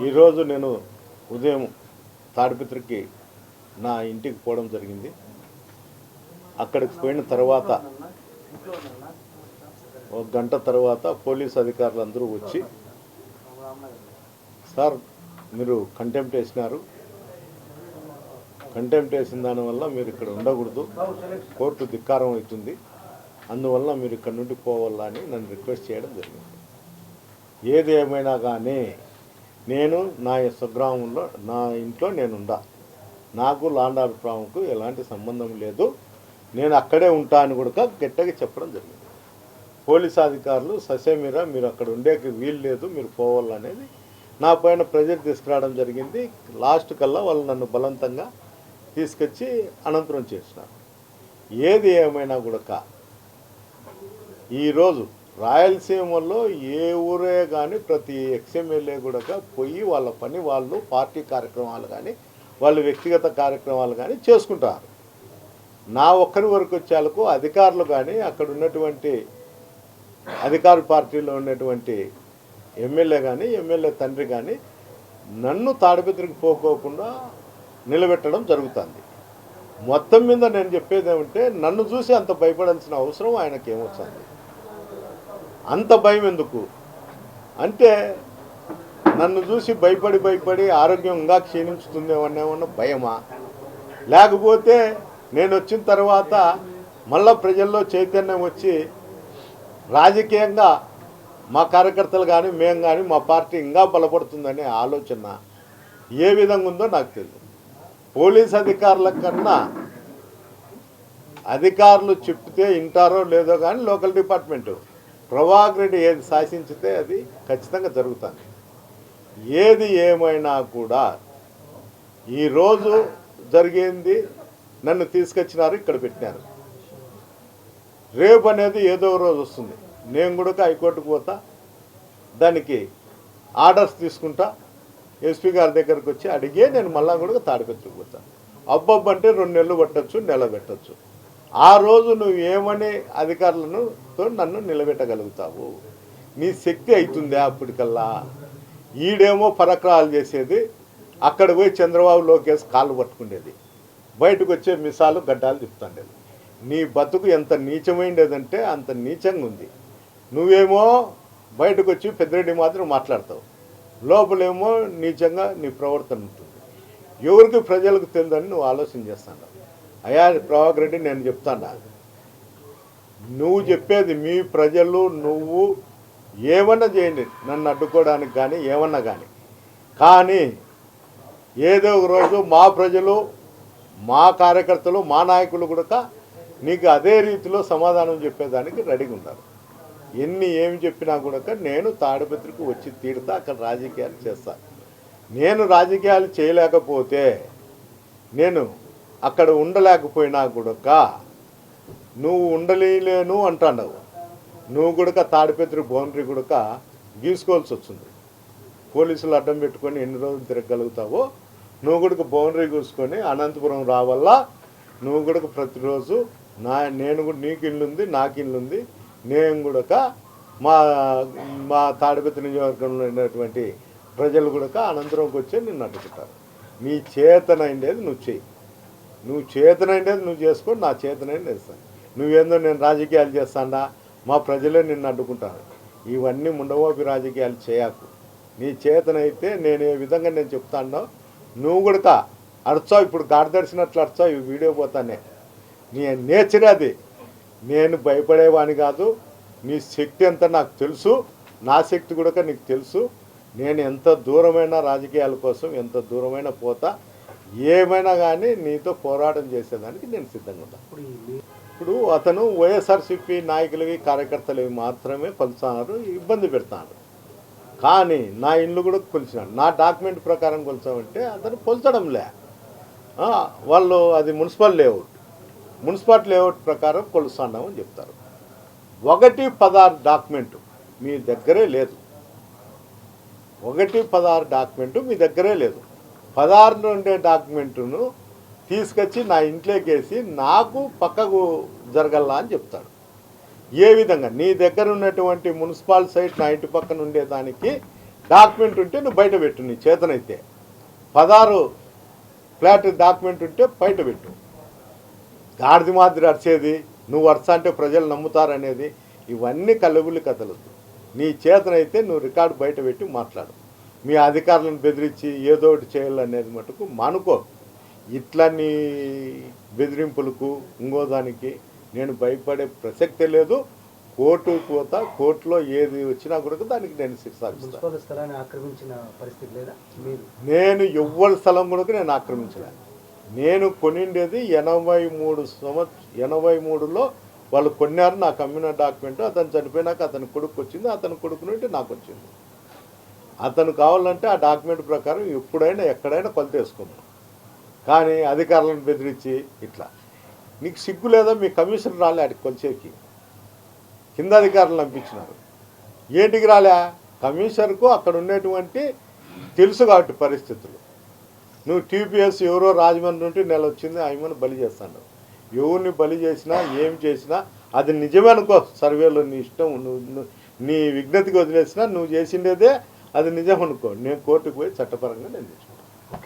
ఈరోజు నేను ఉదయం తాడిపత్రికి నా ఇంటికి పోవడం జరిగింది. అక్కడికి పోయిన తర్వాత ఒక గంట తర్వాత పోలీస్ అధికారులందరూ వచ్చి, సార్ మీరు కంటెంప్ట్ వేసినారు, కంటెంప్ట్ వేసిన దానివల్ల మీరు ఇక్కడ ఉండకూడదు, కోర్టు ధిక్కారం అవుతుంది, అందువల్ల మీరు ఇక్కడ నుండి పోవాలా అని నన్ను రిక్వెస్ట్ చేయడం జరిగింది. ఏది ఏమైనా కానీ నేను నా స్వగ్రామంలో నా ఇంట్లో నేనుండా, నాకు లాండ్ ఆర్డర్ ప్రాబ్లంకు ఎలాంటి సంబంధం లేదు, నేను అక్కడే ఉంటా అని కూడా గట్టిగా చెప్పడం జరిగింది. పోలీస్ అధికారులు ససేమిరా మీరు అక్కడ ఉండేకి వీలు లేదు, మీరు పోవాలనేది నా పైన ప్రెజర్ తీసుకురావడం జరిగింది. లాస్ట్ కల్లా వాళ్ళు నన్ను బలవంతంగా తీసుకొచ్చి అనంతరం చేసినారు. ఏది ఏమైనా కూడా ఈరోజు రాయలసీమలో ఏ ఊరే కానీ ప్రతి ఎక్స్ఎమ్మెల్యే కూడా పోయి వాళ్ళ పని వాళ్ళు పార్టీ కార్యక్రమాలు కానీ వాళ్ళు వ్యక్తిగత కార్యక్రమాలు కానీ చేసుకుంటారు. నా ఒక్కరి వరకు వచ్చేలకు అధికారులు కానీ అక్కడ ఉన్నటువంటి అధికార పార్టీలో ఉన్నటువంటి ఎమ్మెల్యే కానీ ఎమ్మెల్యే తండ్రి కానీ నన్ను తాడిపత్రికి పోకోకుండా నిలబెట్టడం జరుగుతుంది. మొత్తం మీద నేను చెప్పేది ఏమంటే నన్ను చూసి అంత భయపడాల్సిన అవసరం ఆయనకి ఏమొస్తుంది? అంత భయం ఎందుకు అంటే నన్ను చూసి భయపడి ఆరోగ్యం ఇంకా క్షీణించుతుందేమన్నా భయమా? లేకపోతే నేను వచ్చిన తర్వాత మళ్ళా ప్రజల్లో చైతన్యం వచ్చి రాజకీయంగా మా కార్యకర్తలు కానీ మేము కానీ మా పార్టీ ఇంకా బలపడుతుందనే ఆలోచన ఏ విధంగా ఉందో నాకు తెలియదు. పోలీస్ అధికారుల కన్నా అధికారులు చెప్తే వింటారో లేదో కానీ లోకల్ డిపార్ట్మెంటు ప్రభాకర్ రెడ్డి ఏది శాసించితే అది ఖచ్చితంగా జరుగుతుంది. ఏది ఏమైనా కూడా ఈరోజు జరిగింది, నన్ను తీసుకొచ్చినారు, ఇక్కడ పెట్టినారు. రేపు అనేది ఏదో రోజు వస్తుంది, నేను కూడా హైకోర్టుకు పోతా, దానికి ఆర్డర్స్ తీసుకుంటా, ఎస్పీ గారి దగ్గరకు వచ్చి అడిగే నేను మళ్ళా కూడా తాడిపత్రికి పోతా. అబ్బబ్బంటే 2 నెలలు పట్టచ్చు, నెల పెట్టచ్చు. ఆ రోజు నువ్వు ఏమని అధికారులతో నన్ను నిలబెట్టగలుగుతావు? నీ శక్తి అవుతుందా అప్పటికల్లా? ఈడేమో పరక్రాలు చేసేది, అక్కడ పోయి చంద్రబాబు లోకేష్ కాళ్ళు పట్టుకునేది, బయటకు వచ్చే మిసాలు గడ్డాలు తిప్పుతాండేది. నీ బతుకు ఎంత నీచమైండేదంటే అంత నీచంగా ఉంది. నువ్వేమో బయటకు వచ్చి పెద్దిరెడ్డి మాత్రం మాట్లాడతావు, లోపలేమో నీచంగా నీ ప్రవర్తన ఉంటుంది. ఎవరికి ప్రజలకు తెలియదని నువ్వు ఆలోచన చేస్తాను. అయ్యా ప్రభాకర్ రెడ్డి, నేను చెప్తాను, నువ్వు చెప్పేది మీ ప్రజలు నువ్వు ఏమన్నా చేయండి నన్ను అడ్డుకోవడానికి కానీ ఏమన్నా కానీ ఏదో ఒక రోజు మా ప్రజలు మా కార్యకర్తలు మా నాయకులు కూడా నీకు అదే రీతిలో సమాధానం చెప్పేదానికి రెడీగా ఉన్నారు. ఏమి చెప్పినా కూడా నేను తాడిపత్రికి వచ్చి తీరుతా, అక్కడ రాజకీయాలు చేస్తా. నేను రాజకీయాలు చేయలేకపోతే, నేను అక్కడ ఉండలేకపోయినా కూడా నువ్వు ఉండలేను అంటున్నావు. నువ్వు కూడా తాడిపత్రి బౌండరీ కూడా గీసుకోవాల్సి వచ్చింది. పోలీసులు అడ్డం పెట్టుకొని ఎన్ని రోజులు తిరగలుగుతావో నువ్వు కూడా బౌండరీ గీసుకొని అనంతపురం రావాలా. నువ్వు కూడా ప్రతిరోజు నేను కూడా నీకు ఇల్లు ఉంది, నాకు ఇల్లు ఉంది, నేను కూడా మా తాడిపత్రి నియోజకవర్గంలో ఉన్నటువంటి ప్రజలు కూడా అనంతరంకి వచ్చి నిన్ను అడ్డుకుంటారు. నీ చేతనైండేది నువ్వు చెయ్యి, నువ్వు చేతనైండేది నువ్వు చేసుకొని నా చేతనైంది చేస్తాను. నువ్వేందో నేను రాజకీయాలు చేస్తాడా, మా ప్రజలే నిన్ను అడ్డుకుంటాను, ఇవన్నీ ముండవోపి రాజకీయాలు చేయకు. నీ చేతనైతే నేను ఏ విధంగా నేను చెప్తానో నువ్వు కూడా అడుచావు. ఇప్పుడు గాడిదర్శినట్లు అడుచావు, ఈ వీడియో పోతానే. నీ నేచర్ అది. నేను భయపడేవాని కాదు. నీ శక్తి ఎంత నాకు తెలుసు, నా శక్తి కూడా నీకు తెలుసు. నేను ఎంత దూరమైన రాజకీయాల కోసం ఎంత దూరమైన పోతా, ఏమైనా కానీ నీతో పోరాటం చేసేదానికి నేను సిద్ధంగా ఉంటాను. ఇప్పుడు అతను వైఎస్ఆర్సీపీ నాయకులవి కార్యకర్తలవి మాత్రమే కొలుస్తున్నారు, ఇబ్బంది పెడతాడు. కానీ నా ఇల్లు కూడా కొలిచినాడు. నా డాక్యుమెంట్ ప్రకారం కొలిచామంటే అతను కొలచడంలే. వాళ్ళు అది మున్సిపల్ లేఅవుట్, మున్సిపాలిటీ లేఅవుట్ ప్రకారం కొలుస్తున్నామని చెప్తారు. 1/16 డాక్యుమెంటు మీ దగ్గరే లేదు. 1/16 డాక్యుమెంటు మీ దగ్గరే లేదు. 16 ఉండే డాక్యుమెంటును తీసుకొచ్చి నా ఇంట్లోకి వేసి నాకు పక్కకు జరగల్లా అని చెప్తాడు. ఏ విధంగా నీ దగ్గర ఉన్నటువంటి మున్సిపల్ సైట్ నా ఇంటి పక్కన ఉండేదానికి డాక్యుమెంట్ ఉంటే నువ్వు బయట పెట్టు, నీ చేతనైతే 16 ఫ్లాట్ డాక్యుమెంట్ ఉంటే బయట పెట్టు. గాడిది మాదిరి అరిచేది, నువ్వు అరస అంటే ప్రజలు నమ్ముతారనేది, ఇవన్నీ కళ్ళబుల్లి కథలు. నీ చేతనైతే నువ్వు రికార్డు బయట పెట్టి మాట్లాడు. మీ అధికారులను బెదిరించి ఏదో ఒకటి చేయాలనేది మటుకు మానుకో. ఇట్లా నీ బెదిరింపులకు ఇంకోదానికి నేను భయపడే ప్రసక్తే లేదు. కోర్టు పోతా, కోర్టులో ఏది వచ్చినా కూడా దానికి నేను శిక్షిస్తాను. స్థలాన్ని ఆక్రమించిన పరిస్థితి లేదా? నేను ఎవ్వరి స్థలం కూడా నేను ఆక్రమించలేదు. నేను కొనిండేది 83లో వాళ్ళు కొన్నారు. నాకు అమ్మిన డాక్యుమెంట్ అతను చనిపోయినాక అతని కొడుకు వచ్చింది, అతని కొడుకు నుండి నాకు వచ్చింది. అతను కావాలంటే ఆ డాక్యుమెంట్ ప్రకారం ఎప్పుడైనా ఎక్కడైనా కొలత వేసుకుందాం. కానీ అధికారులను బెదిరించి ఇట్లా నీకు సిగ్గు లేదా? మీ కమిషనర్ రాలే అడిగి కొలిచేకి, కింద అధికారులను పంపించినారు. ఏంటికి రాలే? కమిషనర్కు అక్కడ ఉండేటువంటి తెలుసు కాబట్టి పరిస్థితులు. నువ్వు టీపీఎస్ ఎవరో రాజమండ్రి నుండి నెల వచ్చింది ఆయమని బలి చేస్తాను. ఎవరిని బలి చేసినా ఏం చేసినా అది నిజమే అనుకో. సర్వేలో నీ ఇష్టం, నువ్వు నీ విజ్ఞతకి వదిలేసినా నువ్వు చేసిండేదే అది నిజం అనుకో. నేను కోర్టుకు పోయి చట్టపరంగా నేను